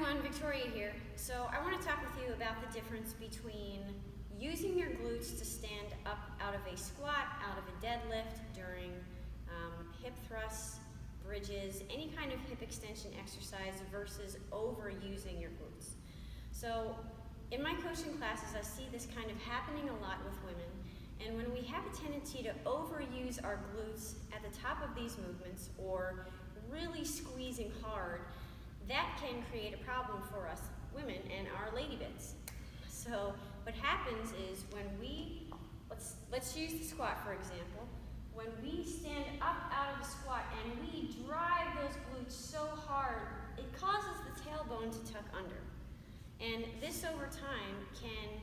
everyone, Victoria here. So I want to talk with you about the difference between using your glutes to stand up out of a squat, out of a deadlift, during hip thrusts, bridges, any kind of hip extension exercise versus overusing your glutes. So in my coaching classes, I see this kind of happening a lot with women. And when we have a tendency to overuse our glutes at the top of these movements or really squeezing hard, that can create a problem for us women and our lady bits. So what happens is when we, let's use the squat for example, when we stand up out of the squat and we drive those glutes so hard, it causes the tailbone to tuck under. And this over time can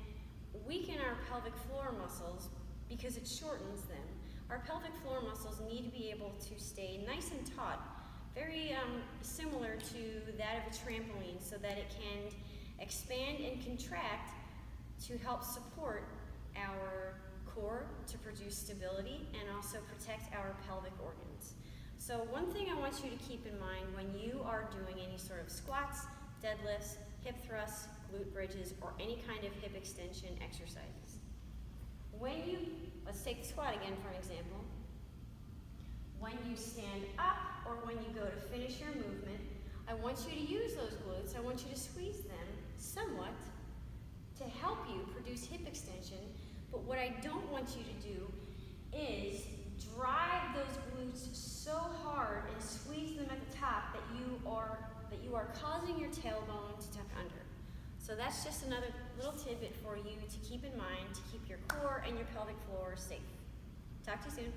weaken our pelvic floor muscles because it shortens them. Our pelvic floor muscles need to be able to stay nice and taut, very similar to that of a trampoline, so that it can expand and contract to help support our core to produce stability and also protect our pelvic organs. So one thing I want you to keep in mind when you are doing any sort of squats, deadlifts, hip thrusts, glute bridges, or any kind of hip extension exercises. Let's take the squat again for an example. When you stand up or when you go to finish your movement, I want you to use those glutes. I want you to squeeze them somewhat to help you produce hip extension. But what I don't want you to do is drive those glutes so hard and squeeze them at the top that you are causing your tailbone to tuck under. So that's just another little tidbit for you to keep in mind to keep your core and your pelvic floor safe. Talk to you soon.